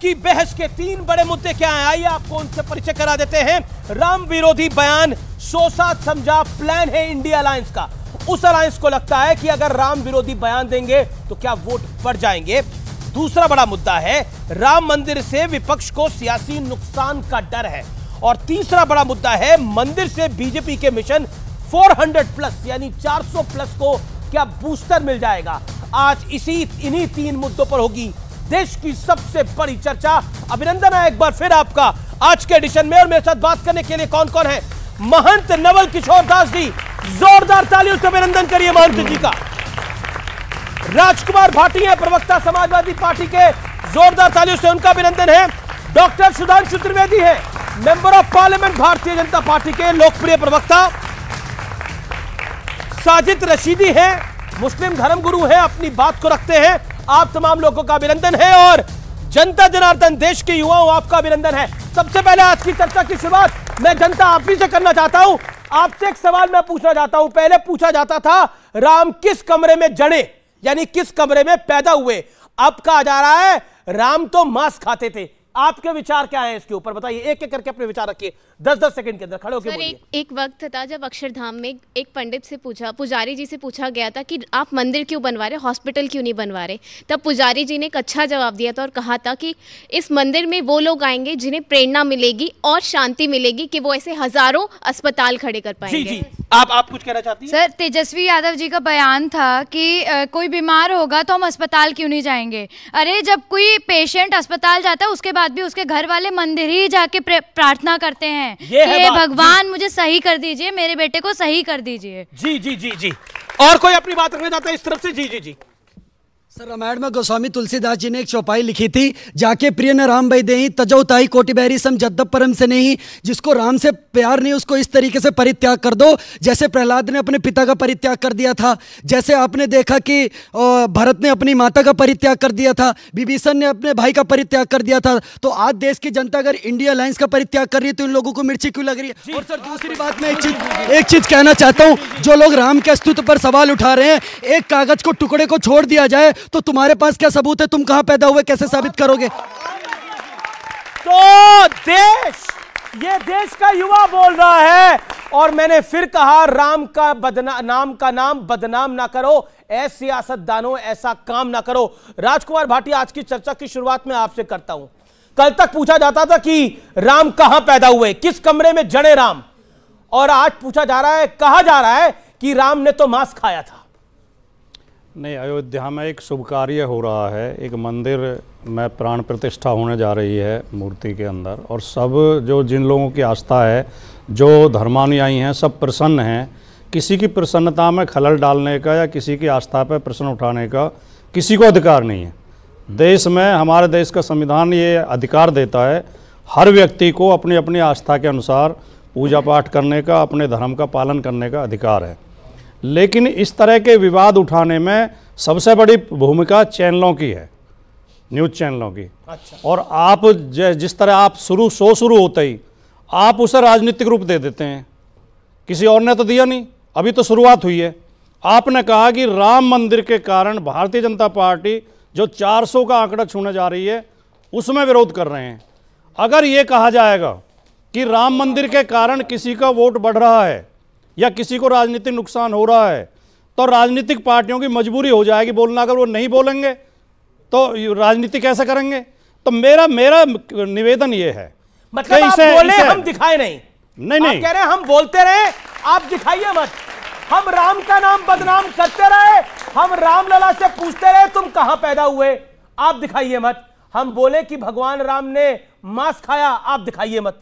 की बहस के 3 बड़े मुद्दे क्या हैं, आइए आपको उनसे परिचय करा देते हैं। राम विरोधी बयान, सोचा समझा प्लान है इंडिया अलायंस का। उस अलायंस को लगता है कि अगर राम विरोधी बयान देंगे तो क्या वोट बढ़ जाएंगे। दूसरा बड़ा मुद्दा है राम मंदिर से विपक्ष को सियासी नुकसान का डर है। और तीसरा बड़ा मुद्दा है मंदिर से बीजेपी के मिशन 400 प्लस यानी 400 प्लस को क्या बूस्टर मिल जाएगा। आज इन्हीं 3 मुद्दों पर होगी देश की सबसे बड़ी चर्चा। अभिनंदन है एक बार फिर आपका आज के एडिशन में। और मेरे साथ बात करने के लिए कौन कौन है, महंत नवल किशोर दास जी, जोरदार तालियों से अभिनंदन करिए महंत जी का। राजकुमार भाटी है प्रवक्ता समाजवादी पार्टी के, जोरदार तालियों से उनका अभिनंदन है। डॉक्टर सुधांशु त्रिवेदी है member of parliament Bharatiya Janata party के, लोकप्रिय प्रवक्ता। साजिद रशीदी है, मुस्लिम धर्मगुरु है, अपनी बात को रखते हैं। आप तमाम लोगों का अभिनंदन है। और जनता जनार्दन, देश के युवाओं, आपका अभिनंदन है। सबसे पहले आज की चर्चा की शुरुआत मैं जनता आप ही से करना चाहता हूं। आपसे एक सवाल मैं पूछना चाहता हूं। पहले पूछा जाता था राम किस कमरे में जड़े यानी किस कमरे में पैदा हुए, अब कहा जा रहा है राम तो मांस खाते थे। आपके विचार क्या है इसके ऊपर, बताइए। एक एक करके अपने विचार रखिए, 10-10 सेकंड के अंदर खड़े होकर बोलिए। एक वक्त था जब अक्षरधाम में एक पंडित से पूछा, पुजारी जी से पूछा गया था कि आप मंदिर क्यों बनवा रहे, हॉस्पिटल क्यों नहीं बनवा रहे। तब पुजारी जी ने एक अच्छा जवाब दिया था और कहा था कि इस मंदिर में वो लोग आएंगे जिन्हें प्रेरणा मिलेगी और शांति मिलेगी कि वो ऐसे हजारों अस्पताल खड़े कर पाएंगे। जी, आप कुछ कहना चाहती हैं? सर, तेजस्वी यादव जी का बयान था कि कोई बीमार होगा तो हम अस्पताल क्यों नहीं जाएंगे। अरे जब कोई पेशेंट अस्पताल जाता है उसके बाद भी उसके घर वाले मंदिर ही जाके प्रार्थना करते हैं कि भगवान मुझे सही कर दीजिए, मेरे बेटे को सही कर दीजिए। जी जी जी जी। और कोई अपनी बात रखना चाहता है इस तरफ से? जी जी जी। सर, रामायण में गोस्वामी तुलसीदास जी ने एक चौपाई लिखी थी, जाके प्रिय न राम भई देहि तजौ ताहि कोटि बैरी सम जद्दप परम से नहीं। जिसको राम से प्यार नहीं उसको इस तरीके से परित्याग कर दो जैसे प्रहलाद ने अपने पिता का परित्याग कर दिया था, जैसे आपने देखा कि भरत ने अपनी माता का परित्याग कर दिया था, विभीषण ने अपने भाई का परित्याग कर दिया था। तो आज देश की जनता अगर इंडिया अलायंस का परित्याग कर रही है तो इन लोगों को मिर्ची क्यों लग रही है। और सर दूसरी बात मैं एक चीज कहना चाहता हूँ, जो लोग राम के अस्तित्व पर सवाल उठा रहे हैं, एक कागज को टुकड़े को छोड़ दिया जाए तो तुम्हारे पास क्या सबूत है, तुम कहां पैदा हुए, कैसे साबित करोगे। तो ये देश का युवा बोल रहा है। और मैंने फिर कहा राम का नाम बदनाम ना करो, ऐसे सियासतदानों ऐसा काम ना करो। राजकुमार भाटी, आज की चर्चा की शुरुआत में आपसे करता हूं। कल तक पूछा जाता था कि राम कहां पैदा हुए, किस कमरे में जड़े राम, और आज पूछा जा रहा है, कहा जा रहा है कि राम ने तो मांस खाया था। नहीं, अयोध्या में एक शुभ कार्य हो रहा है, एक मंदिर में प्राण प्रतिष्ठा होने जा रही है मूर्ति के अंदर, और सब जिन लोगों की आस्था है, जो धर्मानुयायी हैं, सब प्रसन्न हैं। किसी की प्रसन्नता में खलल डालने का या किसी की आस्था पर प्रश्न उठाने का किसी को अधिकार नहीं है। देश में, हमारे देश का संविधान ये अधिकार देता है हर व्यक्ति को अपनी अपनी आस्था के अनुसार पूजा पाठ करने का, अपने धर्म का पालन करने का अधिकार है। लेकिन इस तरह के विवाद उठाने में सबसे बड़ी भूमिका चैनलों की है, न्यूज़ चैनलों की। अच्छा। और आप जिस तरह आप शुरू होते ही आप उसे राजनीतिक रूप दे देते हैं। किसी और ने तो दिया नहीं, अभी तो शुरुआत हुई है। आपने कहा कि राम मंदिर के कारण भारतीय जनता पार्टी जो 400 का आंकड़ा छूने जा रही है उसमें विरोध कर रहे हैं। अगर ये कहा जाएगा कि राम मंदिर के कारण किसी का वोट बढ़ रहा है या किसी को राजनीतिक नुकसान हो रहा है तो राजनीतिक पार्टियों की मजबूरी हो जाएगी बोलना। अगर वो नहीं बोलेंगे तो राजनीति कैसे करेंगे। तो मेरा निवेदन ये है, मतलब आप बोले हम दिखाए नहीं। आप कह रहे हैं हम बोलते रहे, आप दिखाइए मत। हम राम का नाम बदनाम करते रहे, हम रामलला से पूछते रहे तुम कहां पैदा हुए, आप दिखाइए मत। हम बोले कि भगवान राम ने मांस खाया, आप दिखाइए मत।